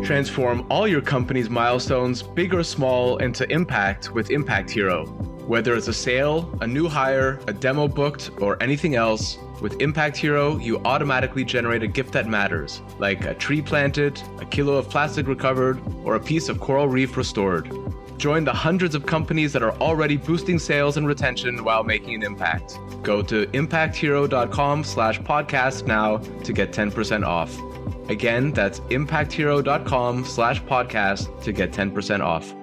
Transform all your company's milestones, big or small, into impact with Impact Hero. Whether it's a sale, a new hire, a demo booked, or anything else, with Impact Hero, you automatically generate a gift that matters, like a tree planted, a kilo of plastic recovered, or a piece of coral reef restored. Join the hundreds of companies that are already boosting sales and retention while making an impact. Go to impacthero.com/podcast now to get 10% off. Again, that's impacthero.com/podcast to get 10% off.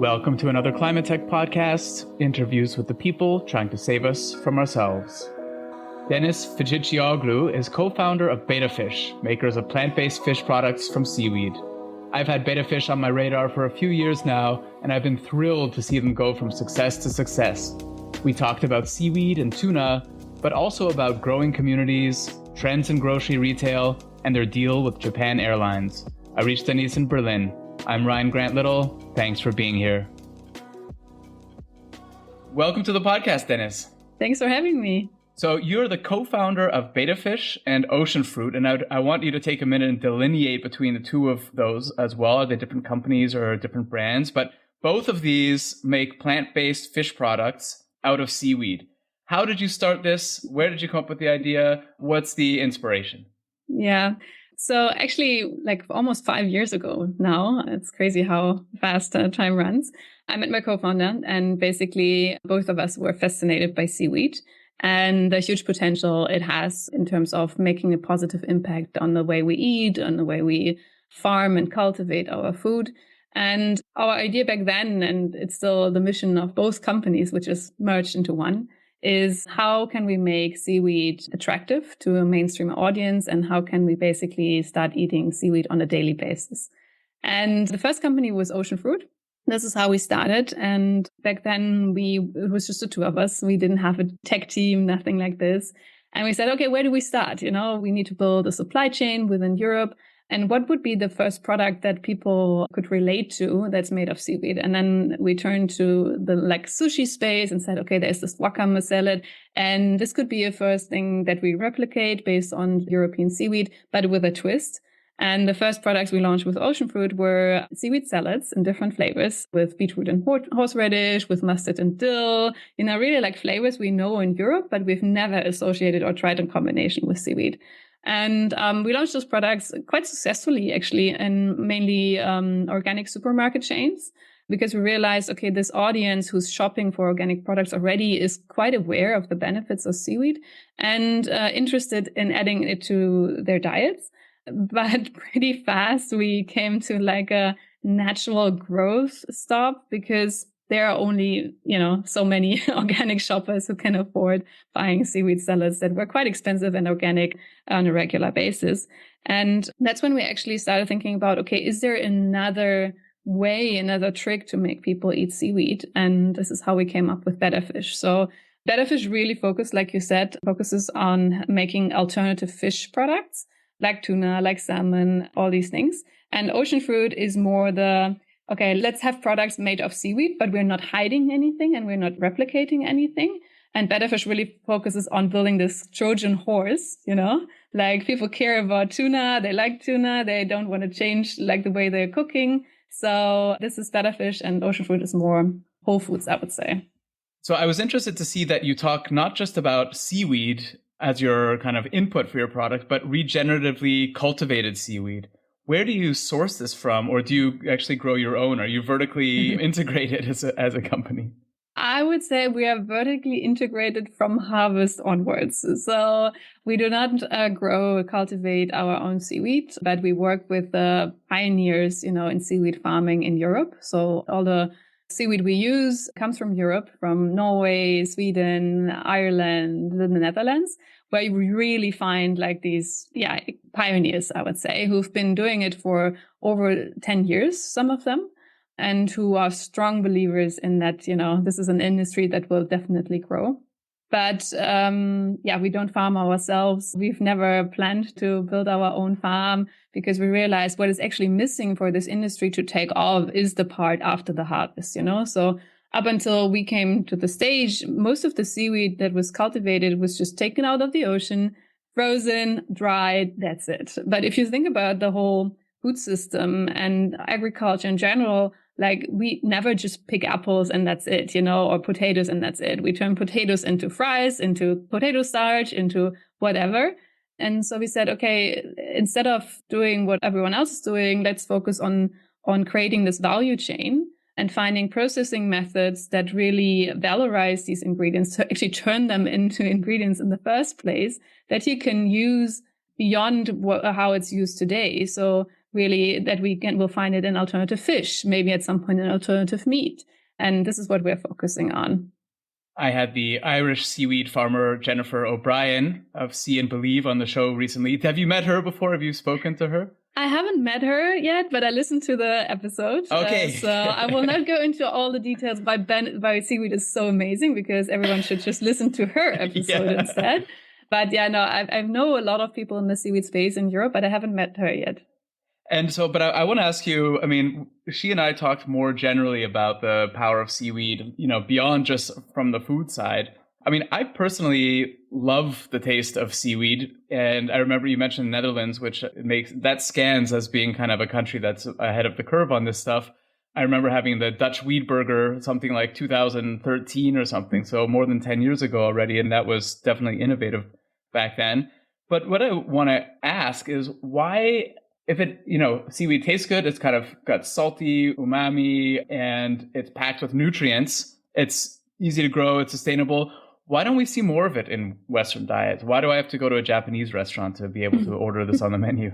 Welcome to another ClimateTech podcast, interviews with the people trying to save us from ourselves. Deniz Ficicioglu is co-founder of BettaF, makers of plant-based fish products from seaweed. I've had BettaF on my radar for a few years now, and I've been thrilled to see them go from success to success. We talked about seaweed and tuna, but also about growing communities, trends in grocery retail, and their deal with Japan Airlines. I reached Deniz in Berlin. I'm Ryan Grant Little. Thanks for being here. Welcome to the podcast, Deniz. Thanks for having me. So you're the co-founder of BettaF and Ocean Fruit, and I want you to take a minute and delineate between the two of those as well. Are they different companies or different brands? But both of these make plant-based fish products out of seaweed. How did you start this? Where did you come up with the idea? What's the inspiration? Yeah. So actually, like almost 5 years ago now, it's crazy how fast time runs. I met my co-founder, and basically both of us were fascinated by seaweed and the huge potential it has in terms of making a positive impact on the way we eat, on the way we farm and cultivate our food. And our idea back then, and it's still the mission of both companies, which is merged into one, is how can we make seaweed attractive to a mainstream audience, and how can we basically start eating seaweed on a daily basis. And the first company was Ocean Fruit. This is how we started. And back then it was just the two of us. We didn't have a tech team, nothing like this. And we said, okay, where do we start? We need to build a supply chain within Europe. And what would be the first product that people could relate to that's made of seaweed? And then we turned to the sushi space and said, okay, there's this wakame salad. And this could be a first thing that we replicate based on European seaweed, but with a twist. And the first products we launched with Ocean Fruit were seaweed salads in different flavors, with beetroot and horseradish, with mustard and dill, really like flavors we know in Europe, but we've never associated or tried in combination with seaweed. And we launched those products quite successfully, actually, in mainly organic supermarket chains, because we realized, okay, this audience who's shopping for organic products already is quite aware of the benefits of seaweed and interested in adding it to their diets. But pretty fast, we came to a natural growth stop, because there are only, so many organic shoppers who can afford buying seaweed salads that were quite expensive and organic on a regular basis. And that's when we actually started thinking about, okay, is there another way, another trick to make people eat seaweed? And this is how we came up with BettaF. So BettaF really focuses on making alternative fish products like tuna, like salmon, all these things. And Ocean Fruit is more okay, let's have products made of seaweed, but we're not hiding anything and we're not replicating anything. And BettaF really focuses on building this Trojan horse, people care about tuna, they like tuna, they don't want to change the way they're cooking. So this is BettaF, and Ocean Fruit is more whole foods, I would say. So I was interested to see that you talk not just about seaweed as your kind of input for your product, but regeneratively cultivated seaweed. Where do you source this from, or do you actually grow your own? Are you vertically integrated as a company? I would say we are vertically integrated from harvest onwards. So we do not cultivate our own seaweed, but we work with the pioneers, in seaweed farming in Europe. So all the seaweed we use comes from Europe, from Norway, Sweden, Ireland, the Netherlands, where you really find these, pioneers, I would say, who've been doing it for over 10 years, some of them, and who are strong believers in that, this is an industry that will definitely grow. But we don't farm ourselves. We've never planned to build our own farm because we realized what is actually missing for this industry to take off is the part after the harvest, So up until we came to the stage, most of the seaweed that was cultivated was just taken out of the ocean, frozen, dried, that's it. But if you think about the whole food system and agriculture in general, like we never just pick apples and that's it, or potatoes and that's it. We turn potatoes into fries, into potato starch, into whatever. And so we said, okay, instead of doing what everyone else is doing, let's focus on creating this value chain and finding processing methods that really valorize these ingredients to actually turn them into ingredients in the first place that you can use beyond how it's used today. So really that we'll find it in alternative fish, maybe at some point in alternative meat. And this is what we're focusing on. I had the Irish seaweed farmer Jennifer O'Brien of See and Believe on the show recently. Have you met her before? Have you spoken to her? I haven't met her yet, but I listened to the episode. Okay. So I will not go into all the details why seaweed is so amazing, because everyone should just listen to her episode instead. But I know a lot of people in the seaweed space in Europe, but I haven't met her yet. And so, but I want to ask you, I mean, she and I talked more generally about the power of seaweed, beyond just from the food side. I mean, I personally love the taste of seaweed. And I remember you mentioned the Netherlands, which scans as being kind of a country that's ahead of the curve on this stuff. I remember having the Dutch weed burger, something like 2013 or something. So more than 10 years ago already. And that was definitely innovative back then. But what I want to ask is why, if it, seaweed tastes good, it's kind of got salty, umami, and it's packed with nutrients. It's easy to grow, it's sustainable. Why don't we see more of it in Western diets? Why do I have to go to a Japanese restaurant to be able to order this on the menu?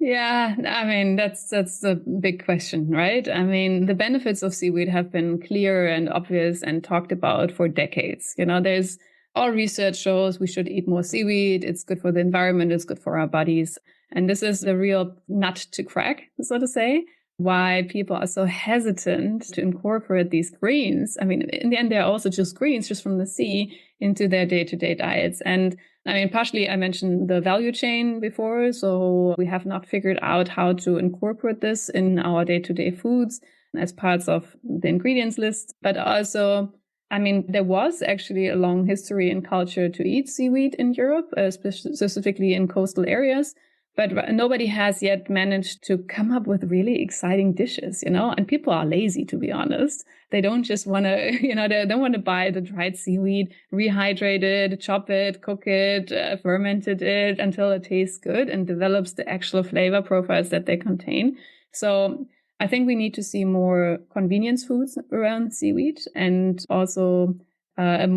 Yeah, I mean, that's the big question, right? I mean, the benefits of seaweed have been clear and obvious and talked about for decades. There's all research shows we should eat more seaweed. It's good for the environment. It's good for our bodies. And this is the real nut to crack, so to say, why people are so hesitant to incorporate these greens. I mean, in the end, they're also just greens, just from the sea, into their day-to-day diets. And I mean, partially, I mentioned the value chain before. So we have not figured out how to incorporate this in our day-to-day foods as parts of the ingredients list. But also, I mean, there was actually a long history and culture to eat seaweed in Europe, specifically in coastal areas. But nobody has yet managed to come up with really exciting dishes, and people are lazy, to be honest. They don't just want to, they don't want to buy the dried seaweed, rehydrate it, chop it, cook it, fermented it until it tastes good and develops the actual flavor profiles that they contain. So I think we need to see more convenience foods around seaweed, and also a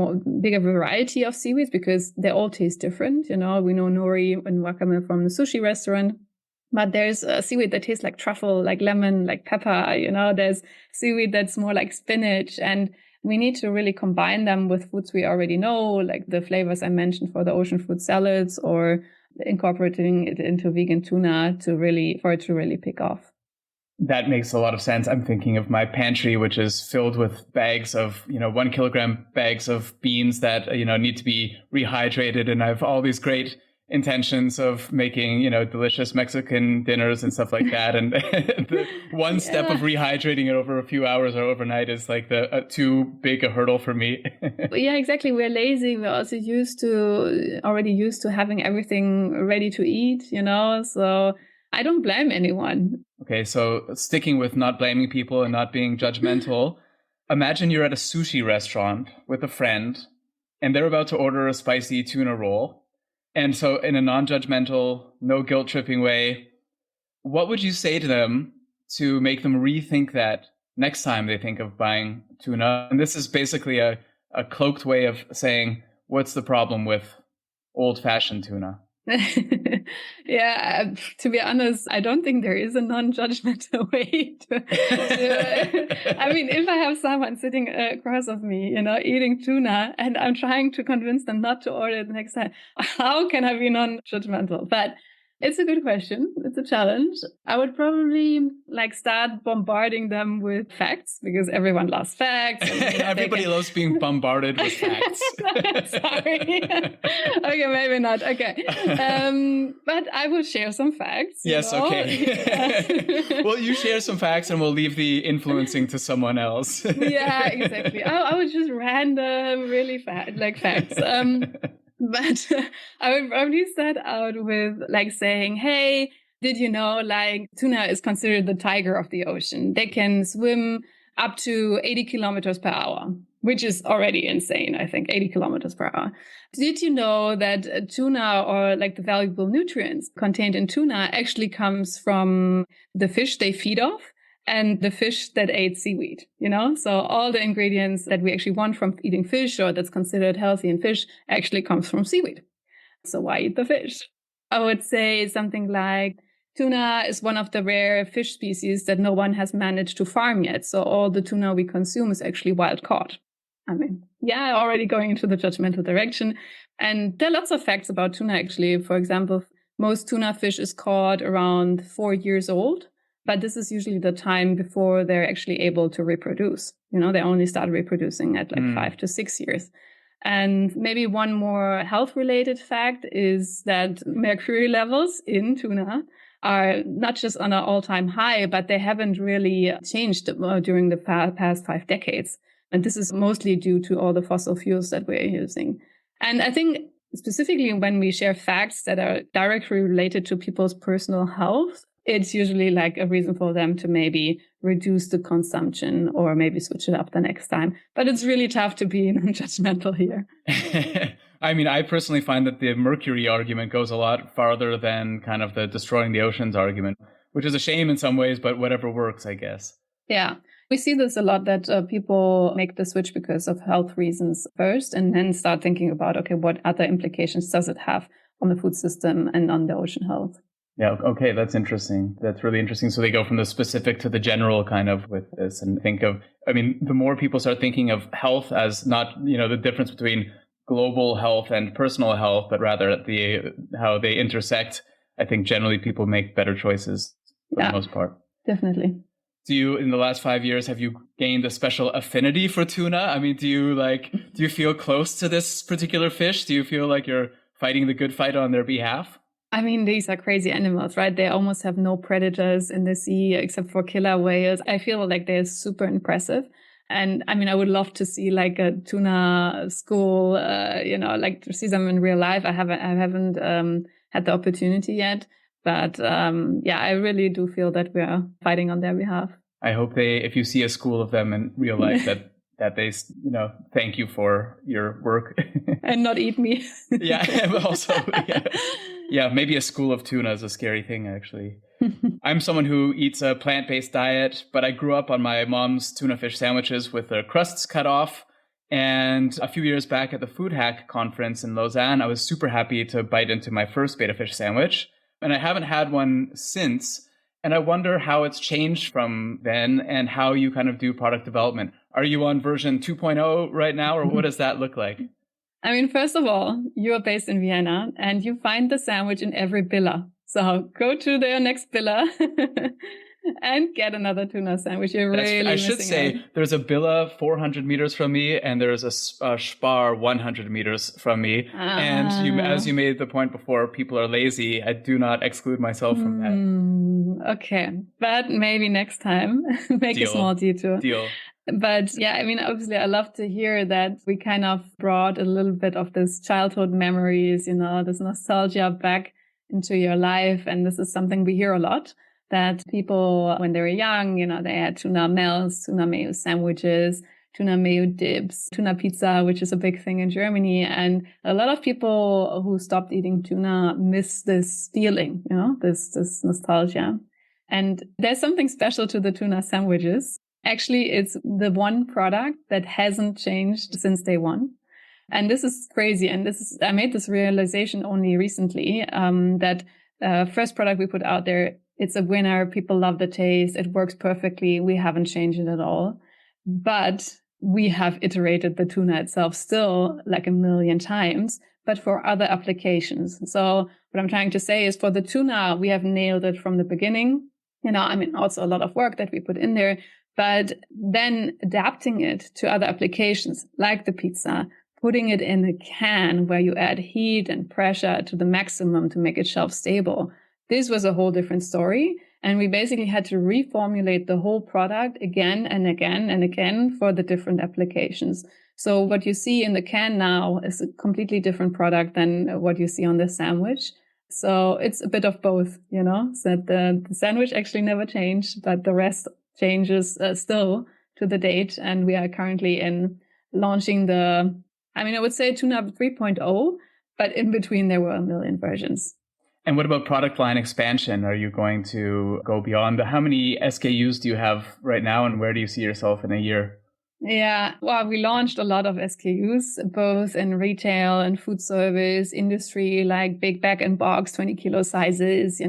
bigger variety of seaweeds, because they all taste different. We know nori and wakame from the sushi restaurant, but there's a seaweed that tastes like truffle, like lemon, like pepper. There's seaweed that's more like spinach, and we need to really combine them with foods we already know, like the flavors I mentioned for the ocean fruit salads, or incorporating it into vegan tuna for it to really pick off. That makes a lot of sense. I'm thinking of my pantry, which is filled with bags of, 1 kilogram bags of beans that, need to be rehydrated. And I have all these great intentions of making, delicious Mexican dinners and stuff like that. And the one step of rehydrating it over a few hours or overnight is like too big a hurdle for me. Yeah, exactly. We're lazy. We're also already used to having everything ready to eat, so I don't blame anyone. Okay, so sticking with not blaming people and not being judgmental, imagine you're at a sushi restaurant with a friend and they're about to order a spicy tuna roll. And so in a non-judgmental, no guilt-tripping way, what would you say to them to make them rethink that next time they think of buying tuna? And this is basically a cloaked way of saying, what's the problem with old-fashioned tuna? Yeah, to be honest, I don't think there is a non-judgmental way I mean, if I have someone sitting across of me, eating tuna, and I'm trying to convince them not to order it next time, how can I be non-judgmental? But It's a good question. It's a challenge. I would probably start bombarding them with facts because everyone loves facts. And, Everybody loves being bombarded with facts. Sorry. Okay, maybe not. Okay. But I will share some facts. Yes, okay. Well, you share some facts and we'll leave the influencing to someone else. Yeah, exactly. I would just random, really facts. But I would probably start out with saying, hey, did you know tuna is considered the tiger of the ocean? They can swim up to 80 kilometers per hour, which is already insane, I think, 80 kilometers per hour. Did you know that tuna, or the valuable nutrients contained in tuna, actually comes from the fish they feed off and the fish that ate seaweed, So all the ingredients that we actually want from eating fish, or that's considered healthy in fish, actually comes from seaweed. So why eat the fish? I would say something like tuna is one of the rare fish species that no one has managed to farm yet. So all the tuna we consume is actually wild caught. I mean, yeah, already going into the judgmental direction. And there are lots of facts about tuna, actually. For example, most tuna fish is caught around 4 years old. But this is usually the time before they're actually able to reproduce. They only start reproducing at 5 to 6 years. And maybe one more health-related fact is that mercury levels in tuna are not just on an all-time high, but they haven't really changed during the past 5 decades. And this is mostly due to all the fossil fuels that we're using. And I think specifically when we share facts that are directly related to people's personal health, it's usually a reason for them to maybe reduce the consumption or maybe switch it up the next time. But it's really tough to be non-judgmental here. I mean, I personally find that the mercury argument goes a lot farther than kind of the destroying the oceans argument, which is a shame in some ways, but whatever works, I guess. Yeah. We see this a lot, that people make the switch because of health reasons first and then start thinking about, okay, what other implications does it have on the food system and on the ocean health? Yeah. Okay. That's interesting. That's really interesting. So they go from the specific to the general kind of with this, and the more people start thinking of health as not, the difference between global health and personal health, but rather how they intersect, I think generally people make better choices for the most part. Definitely. Do you, in the last 5 years, have you gained a special affinity for tuna? I mean, do you feel close to this particular fish? Do you feel like you're fighting the good fight on their behalf? I mean, these are crazy animals, right? They almost have no predators in the sea except for killer whales. I feel like they're super impressive. And I mean, I would love to see a tuna school, to see them in real life. I haven't had the opportunity yet. But I really do feel that we are fighting on their behalf. I hope if you see a school of them in real life, that they, thank you for your work. And not eat me. Yeah, also, yeah, maybe a school of tuna is a scary thing, actually. I'm someone who eats a plant-based diet, but I grew up on my mom's tuna fish sandwiches with their crusts cut off. And a few years back at the Food Hack conference in Lausanne, I was super happy to bite into my first BettaFish sandwich. And I haven't had one since. And I wonder how it's changed from then and how you kind of do product development. Are you on version 2.0 right now, or what does that look like? I mean, first of all, you are based in Vienna and you find the sandwich in every billa. So go to their next billa and get another tuna sandwich. You're really I should say out. There's a billa 400 meters from me and there's a spar 100 meters from me. And as you made the point before, people are lazy. I do not exclude myself from that. Okay. But maybe next time, make a small detour. Deal. But yeah, I mean, obviously, I love to hear that we kind of brought a little bit of this childhood memories, this nostalgia back into your life. And this is something we hear a lot, that people, when they were young, they had tuna melts, tuna mayo sandwiches, tuna mayo dips, tuna pizza, which is a big thing in Germany. And a lot of people who stopped eating tuna miss this feeling, this nostalgia. And there's something special to the tuna sandwiches. Actually, it's the one product that hasn't changed since day one. And this is crazy. And I made this realization only recently, that first product we put out there, it's a winner. People love the taste. It works perfectly. We haven't changed it at all. But we have iterated the tuna itself still like 1 million times. but for other applications. So what I'm trying to say is for the tuna, we have nailed it from the beginning. Also a lot of work that we put in there, but then adapting it to other applications like the pizza, putting it in a can where you add heat and pressure to the maximum to make it shelf stable. This was a whole different story. And we basically had to reformulate the whole product again and again and again for the different applications. So what you see in the can now is a completely different product than what you see on the sandwich. So it's a bit of both, so the sandwich actually never changed, but the rest changes still to the date. And we are currently launching I would say Tuna 3.0, but in between there were a million versions. And what about product line expansion? Are you going to go beyond how many SKUs do you have right now, and where do you see yourself in a year? Yeah, well, we launched a lot of SKUs, both in retail and food service industry, like big bag and box, 20 kilo sizes,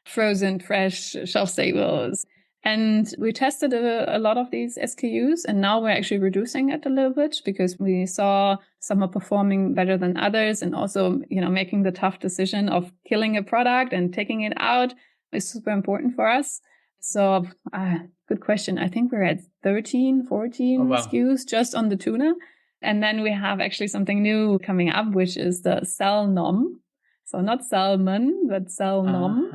frozen, fresh, shelf stables. And we tested a lot of these SKUs, and now we're actually reducing it a little bit because we saw some are performing better than others. And also, making the tough decision of killing a product and taking it out is super important for us. So, good question. I think we're at 13, 14 SKUs just on the tuna. And then we have actually something new coming up, which is the cell nom. So not salmon, but cell nom.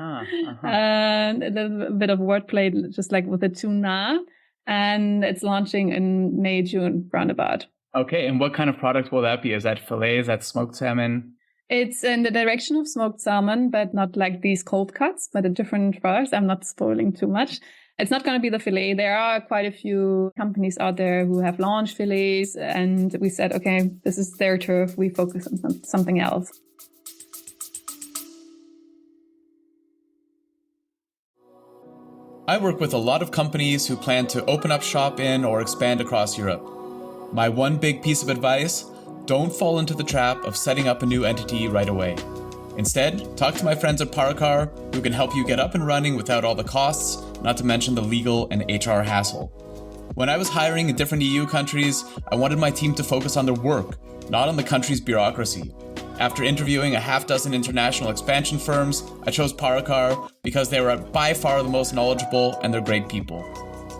And a little bit of wordplay, just like with the tuna. And it's launching in May, June, roundabout. Okay. And what kind of product will that be? Is that fillet? Is that smoked salmon? It's in the direction of smoked salmon, but not like these cold cuts, but a different products. I'm not spoiling too much. It's not going to be the fillet. There are quite a few companies out there who have launched fillets. And we said, okay, this is their turf. We focus on something else. I work with a lot of companies who plan to open up shop in or expand across Europe. My one big piece of advice, don't fall into the trap of setting up a new entity right away. Instead, talk to my friends at Paracar, who can help you get up and running without all the costs, not to mention the legal and HR hassle. When I was hiring in different EU countries, I wanted my team to focus on their work, not on the country's bureaucracy. After interviewing a half dozen international expansion firms, I chose Paracar because they were by far the most knowledgeable and they're great people.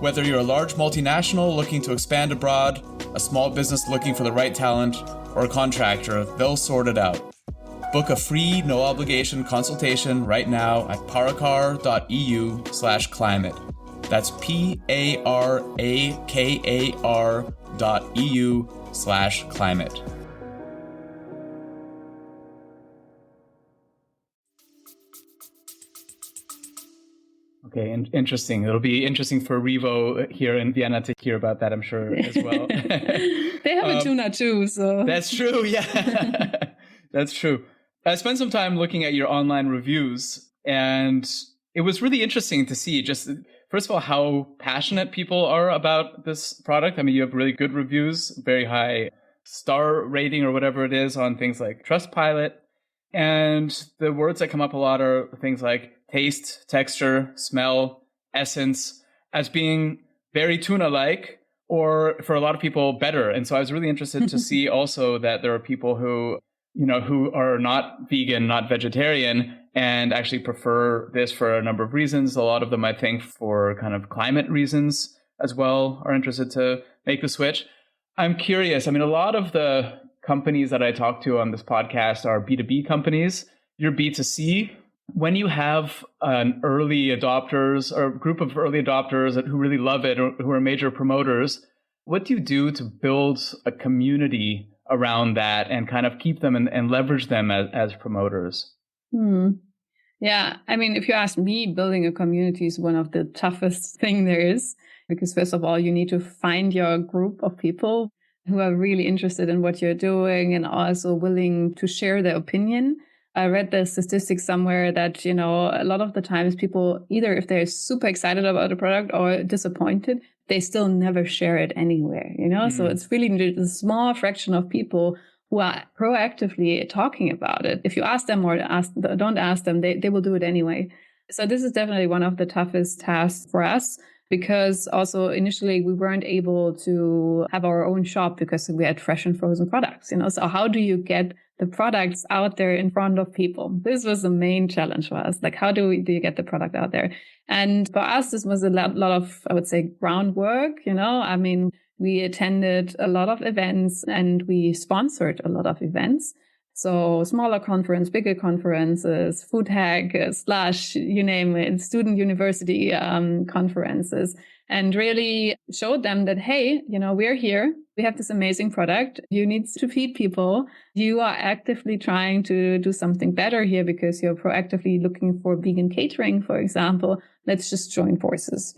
Whether you're a large multinational looking to expand abroad, a small business looking for the right talent, or a contractor, they'll sort it out. Book a free, no-obligation consultation right now at paracar.eu/climate. That's PARAKAR.eu/climate. Okay, interesting. It'll be interesting for Revo here in Vienna to hear about that, I'm sure, as well. They have a tuna too, so... That's true, yeah. That's true. I spent some time looking at your online reviews, and it was really interesting to see just, first of all, how passionate people are about this product. I mean, you have really good reviews, very high star rating or whatever it is on things like Trustpilot. And the words that come up a lot are things like taste, texture, smell, essence, as being very tuna-like, or for a lot of people, better. And so I was really interested to see also that there are people who are not vegan, not vegetarian, and actually prefer this for a number of reasons. A lot of them, I think, for kind of climate reasons as well, are interested to make the switch. I'm curious. I mean, a lot of the companies that I talk to on this podcast are B2B companies. You're B2C. When you have an early adopters or a group of early adopters who really love it or who are major promoters, what do you do to build a community around that and kind of keep them and leverage them as promoters? Yeah, I mean, if you ask me, building a community is one of the toughest thing there is, because first of all, you need to find your group of people who are really interested in what you're doing and also willing to share their opinion. I read the statistics somewhere that, a lot of the times people, either if they're super excited about a product or disappointed, they still never share it anywhere, So it's really a small fraction of people who are proactively talking about it. If you ask them or don't ask them, they will do it anyway. So this is definitely one of the toughest tasks for us, because also initially we weren't able to have our own shop because we had fresh and frozen products, So how do you get the products out there in front of people. This was the main challenge for us. Like, how do you get the product out there? And for us, this was a lot of, I would say, groundwork. I mean, we attended a lot of events and we sponsored a lot of events. So smaller conference, bigger conferences, food hack, / you name it, student university conferences, and really showed them that, hey, we're here. We have this amazing product. You need to feed people. You are actively trying to do something better here because you're proactively looking for vegan catering, for example. Let's just join forces,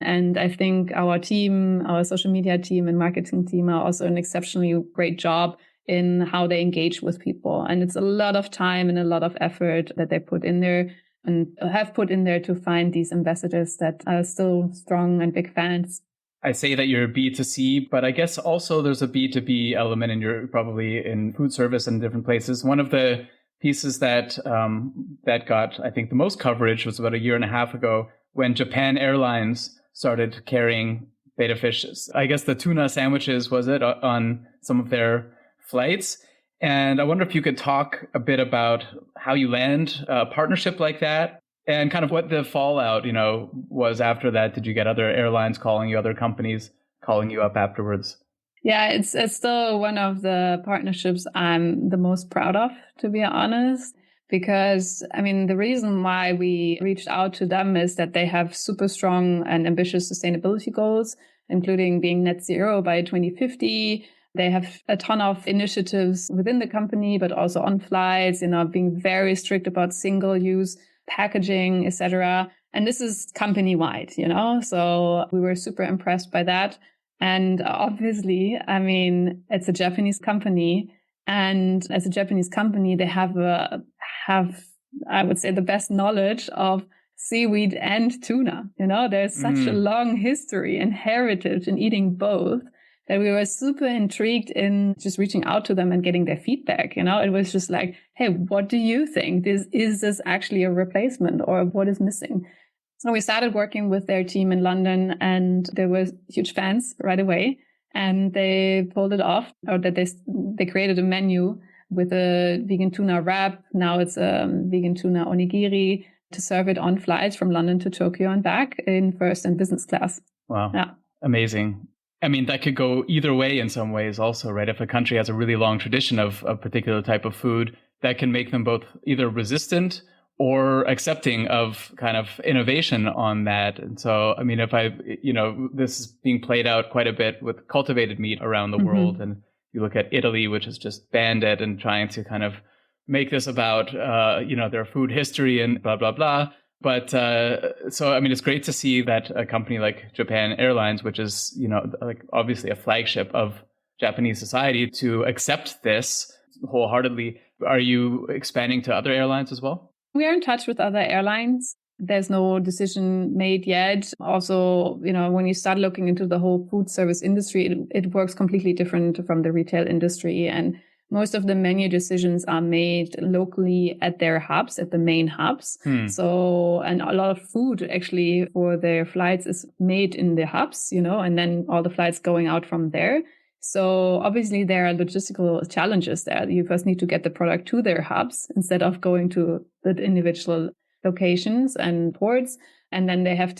And I think our team, our social media team and marketing team are also an exceptionally great job in how they engage with people. And it's a lot of time and a lot of effort that they put in there and have put in there to find these ambassadors that are still strong and big fans. I say that you're B2C, but I guess also there's a B2B element, and you're probably in food service and different places. One of the pieces that that got, I think, the most coverage was about a year and a half ago when Japan Airlines started carrying BettaFish. I guess the tuna sandwiches, was it, on some of their flights. And I wonder if you could talk a bit about how you land a partnership like that and kind of what the fallout, was after that. Did you get other airlines calling you, other companies calling you up afterwards? Yeah, it's still one of the partnerships I'm the most proud of, to be honest, because, I mean, the reason why we reached out to them is that they have super strong and ambitious sustainability goals, including being net zero by 2050. They have a ton of initiatives within the company, but also on flights, being very strict about single-use packaging, etc. And this is company-wide, So we were super impressed by that. And obviously, I mean, it's a Japanese company. And as a Japanese company, they have, I would say, the best knowledge of seaweed and tuna. There's such a long history and heritage in eating both, that we were super intrigued in just reaching out to them and getting their feedback. It was just like, hey, what do you think? Is this actually a replacement, or what is missing? So we started working with their team in London, and they were huge fans right away. And they pulled it off, or that they created a menu with a vegan tuna wrap. Now it's a vegan tuna onigiri to serve it on flights from London to Tokyo and back in first and business class. Wow. Yeah. Amazing. I mean, that could go either way in some ways also, right? If a country has a really long tradition of a particular type of food, that can make them both either resistant or accepting of kind of innovation on that. And so, I mean, if this is being played out quite a bit with cultivated meat around the world. And you look at Italy, which has just banned it and trying to kind of make this about, their food history and blah, blah, blah. But so, I mean, it's great to see that a company like Japan Airlines, which is, like obviously a flagship of Japanese society, to accept this wholeheartedly. Are you expanding to other airlines as well? We are in touch with other airlines. There's no decision made yet. Also, when you start looking into the whole food service industry, it works completely different from the retail industry. And most of the menu decisions are made locally at their hubs, at the main hubs. So, and a lot of food actually for their flights is made in the hubs, and then all the flights going out from there. So obviously there are logistical challenges there. You first need to get the product to their hubs instead of going to the individual locations and ports. And then you have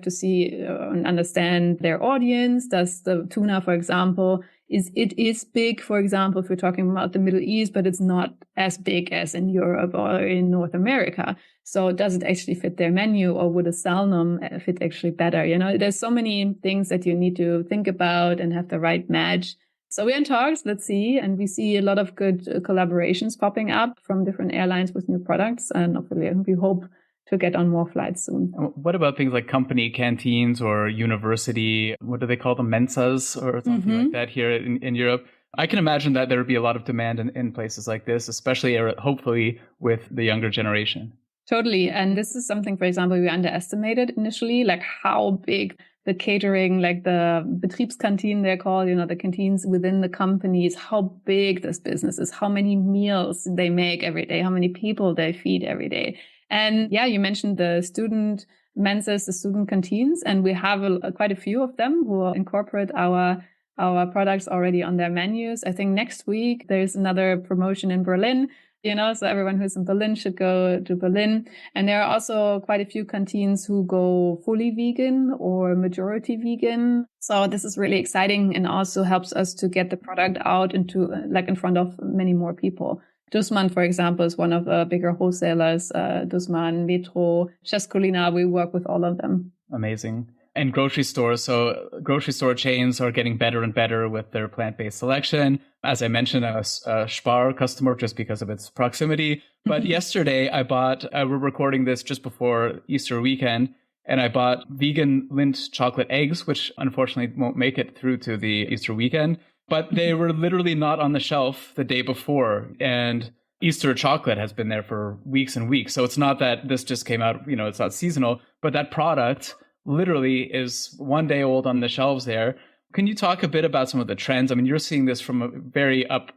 to see and understand their audience. Does the tuna, for example, is big, for example, if we're talking about the Middle East, but it's not as big as in Europe or in North America. So does it actually fit their menu, or would a salmon fit actually better? There's so many things that you need to think about and have the right match. So we're in talks, let's see. And we see a lot of good collaborations popping up from different airlines with new products. And hopefully we hope to get on more flights soon. What about things like company canteens or university, what do they call them, mensas or something like that here in Europe? I can imagine that there would be a lot of demand in places like this, especially hopefully with the younger generation. Totally. And this is something, for example, we underestimated initially, like how big the catering, like the Betriebskantinen they're called, the canteens within the companies, how big this business is, how many meals they make every day, how many people they feed every day. And yeah, you mentioned the student mensas, the student canteens, and we have quite a few of them who incorporate our our products already on their menus. I think next week there's another promotion in Berlin, so everyone who's in Berlin should go to Berlin. And there are also quite a few canteens who go fully vegan or majority vegan. So this is really exciting and also helps us to get the product out into in front of many more people. Dussmann, for example, is one of the bigger wholesalers. Dussmann, Metro, Chescolina, we work with all of them. Amazing. And grocery stores. So grocery store chains are getting better and better with their plant-based selection. As I mentioned, I'm a Spar customer just because of its proximity. But yesterday we're recording this just before Easter weekend, and I bought vegan Lindt chocolate eggs, which unfortunately won't make it through to the Easter weekend. But they were literally not on the shelf the day before. And Easter chocolate has been there for weeks and weeks. So it's not that this just came out, it's not seasonal, but that product literally is one day old on the shelves there. Can you talk a bit about some of the trends? I mean, you're seeing this from a very up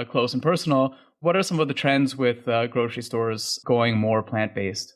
close and personal. What are some of the trends with grocery stores going more plant-based?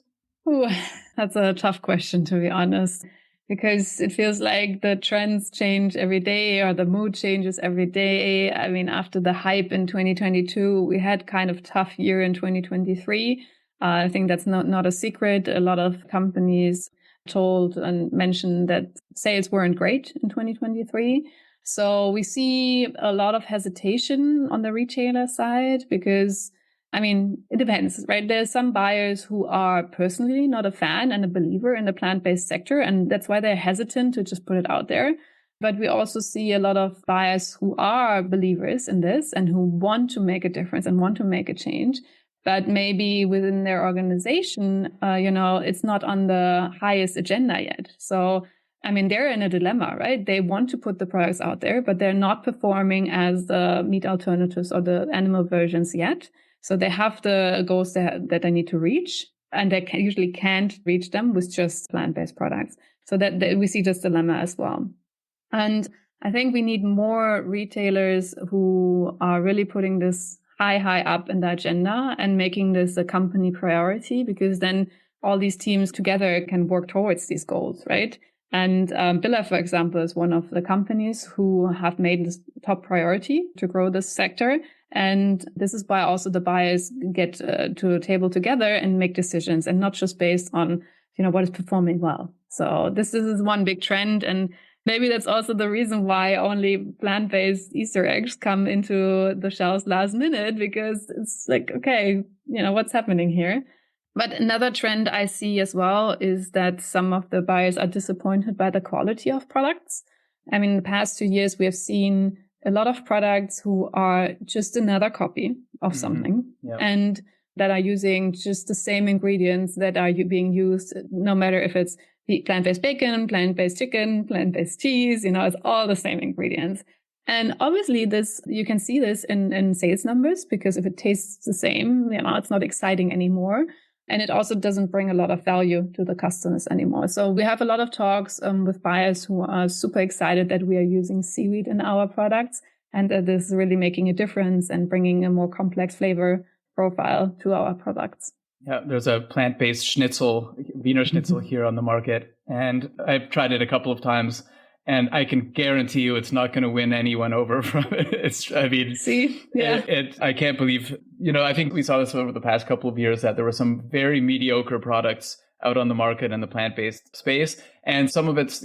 Ooh, that's a tough question, to be honest, because it feels like the trends change every day or the mood changes every day. I mean, after the hype in 2022, we had kind of tough year in 2023. I think that's not a secret. A lot of companies told and mentioned that sales weren't great in 2023. So we see a lot of hesitation on the retailer side because, I mean, it depends, right? There's some buyers who are personally not a fan and a believer in the plant-based sector, and that's why they're hesitant to just put it out there. But we also see a lot of buyers who are believers in this and who want to make a difference and want to make a change. But maybe within their organization, it's not on the highest agenda yet. So, I mean, they're in a dilemma, right? They want to put the products out there, but they're not performing as the meat alternatives or the animal versions yet. So they have the goals that they need to reach, and they usually can't reach them with just plant-based products. So that we see this dilemma as well. And I think we need more retailers who are really putting this high up in the agenda and making this a company priority, because then all these teams together can work towards these goals, right? And BettaF, for example, is one of the companies who have made this top priority to grow this sector. And this is why also the buyers get to a table together and make decisions, and not just based on, what is performing well. So this is one big trend. And maybe that's also the reason why only plant-based Easter eggs come into the shelves last minute, because it's like, okay, what's happening here? But another trend I see as well is that some of the buyers are disappointed by the quality of products. I mean, in the past 2 years, we have seen a lot of products who are just another copy of something, and that are using just the same ingredients that are being used, no matter if it's plant-based bacon, plant-based chicken, plant-based cheese, it's all the same ingredients. And obviously you can see this in sales numbers, because if it tastes the same, it's not exciting anymore. And it also doesn't bring a lot of value to the customers anymore. So we have a lot of talks with buyers who are super excited that we are using seaweed in our products, and that this is really making a difference and bringing a more complex flavor profile to our products. Yeah, there's a plant-based schnitzel, Wiener Schnitzel here on the market, and I've tried it a couple of times, and I can guarantee you it's not going to win anyone over from it. See? Yeah. I can't believe, I think we saw this over the past couple of years, that there were some very mediocre products out on the market in the plant-based space, and some of it's,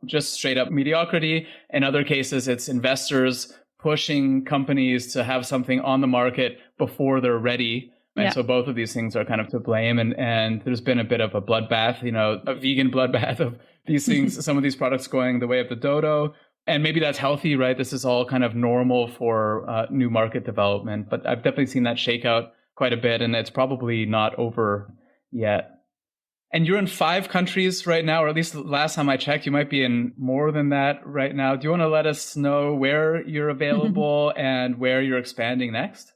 just straight up mediocrity. In other cases, it's investors pushing companies to have something on the market before they're ready. And so both of these things are kind of to blame. And there's been a bit of a bloodbath, a vegan bloodbath of these things, some of these products going the way of the dodo. And maybe that's healthy, right? This is all kind of normal for new market development. But I've definitely seen that shake out quite a bit, and it's probably not over yet. And you're in 5 countries right now, or at least last time I checked, you might be in more than that right now. Do you want to let us know where you're available and where you're expanding next?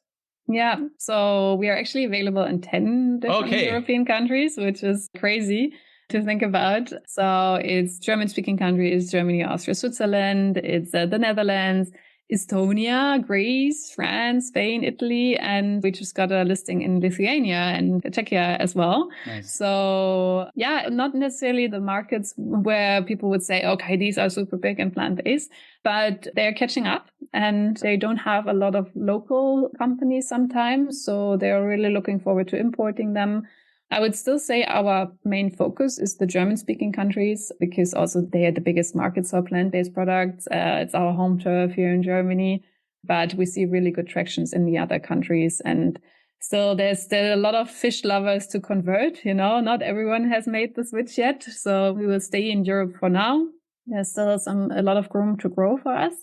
Yeah, so we are actually available in 10 different European countries, which is crazy to think about. So it's German-speaking countries, Germany, Austria, Switzerland. It's the Netherlands, Estonia, Greece, France, Spain, Italy, and we just got a listing in Lithuania and Czechia as well. Nice. So yeah, not necessarily the markets where people would say, okay, these are super big and plant-based, but they're catching up and they don't have a lot of local companies sometimes. So they're really looking forward to importing them. I would still say our main focus is the German-speaking countries because also they are the biggest markets for plant-based products. It's our home turf here in Germany, but we see really good tractions in the other countries. And still, there's still a lot of fish lovers to convert. Not everyone has made the switch yet. So we will stay in Europe for now. There's still a lot of room to grow for us.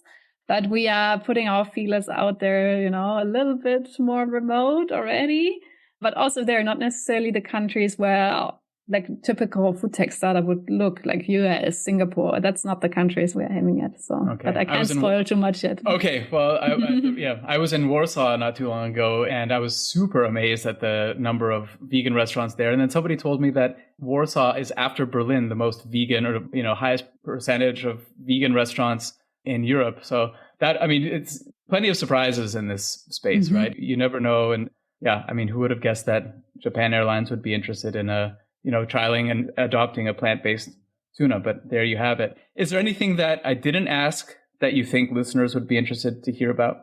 But we are putting our feelers out there, a little bit more remote already. But also they're not necessarily the countries where like typical food tech startup would look, like US, Singapore. That's not the countries we're aiming at. So, okay. But I can't spoil too much yet. Okay. Well, I was in Warsaw not too long ago, and I was super amazed at the number of vegan restaurants there. And then somebody told me that Warsaw is after Berlin, the most vegan or, highest percentage of vegan restaurants in Europe. So it's plenty of surprises in this space, right? You never know. And yeah, who would have guessed that Japan Airlines would be interested in trialing and adopting a plant-based tuna? But there you have it. Is there anything that I didn't ask that you think listeners would be interested to hear about?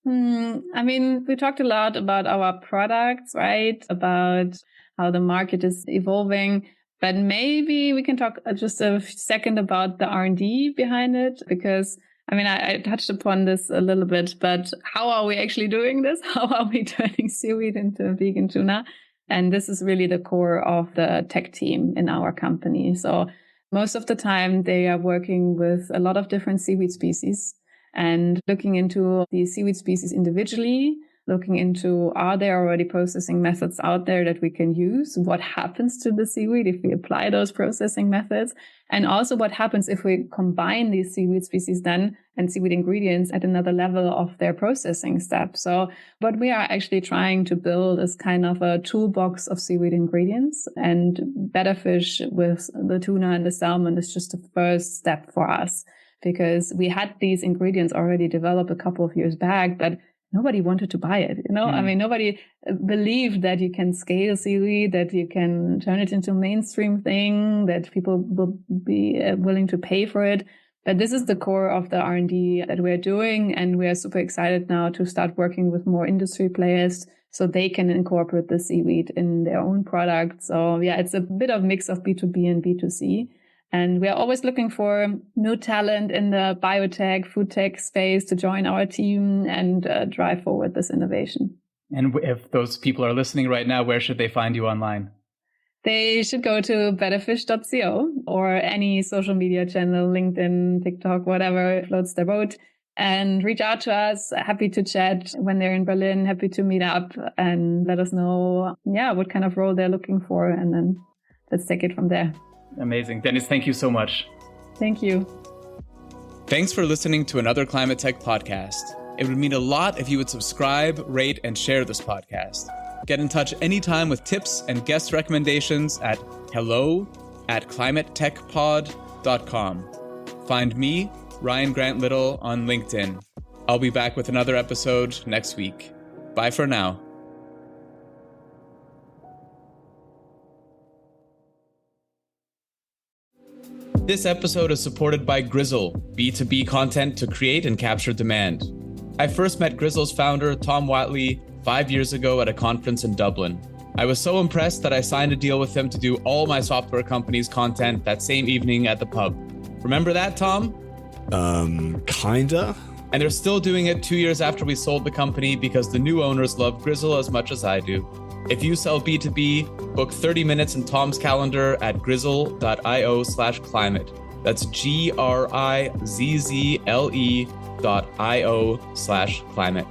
We talked a lot about our products, right? About how the market is evolving. But maybe we can talk just a second about the R&D behind it, because I touched upon this a little bit, but how are we actually doing this? How are we turning seaweed into vegan tuna? And this is really the core of the tech team in our company. So most of the time they are working with a lot of different seaweed species and looking into the seaweed species individually, looking into, are there already processing methods out there that we can use? What happens to the seaweed if we apply those processing methods? And also what happens if we combine these seaweed species then and seaweed ingredients at another level of their processing step? So what we are actually trying to build is kind of a toolbox of seaweed ingredients, and BettaFish with the tuna and the salmon is just the first step for us, because we had these ingredients already developed a couple of years back, but nobody wanted to buy it, Nobody believed that you can scale seaweed, that you can turn it into a mainstream thing, that people will be willing to pay for it. But this is the core of the R&D that we're doing. And we are super excited now to start working with more industry players so they can incorporate the seaweed in their own products. So yeah, it's a bit of mix of B2B and B2C. And we are always looking for new talent in the biotech, food tech space to join our team and drive forward this innovation. And if those people are listening right now, where should they find you online? They should go to bettafish.co or any social media channel, LinkedIn, TikTok, whatever floats their boat, and reach out to us. Happy to chat when they're in Berlin. Happy to meet up and let us know, what kind of role they're looking for. And then let's take it from there. Amazing. Deniz, thank you so much. Thank you. Thanks for listening to another ClimateTech podcast. It would mean a lot if you would subscribe, rate, and share this podcast. Get in touch anytime with tips and guest recommendations at hello@climatetechpod.com. Find me, Ryan Grant Little, on LinkedIn. I'll be back with another episode next week. Bye for now. This episode is supported by Grizzle, B2B content to create and capture demand. I first met Grizzle's founder, Tom Watley, 5 years ago at a conference in Dublin. I was so impressed that I signed a deal with him to do all my software company's content that same evening at the pub. Remember that, Tom? Kinda. And they're still doing it 2 years after we sold the company because the new owners love Grizzle as much as I do. If you sell B2B, book 30 minutes in Tom's calendar at grizzle.io/climate. That's GRIZZLE.io/climate.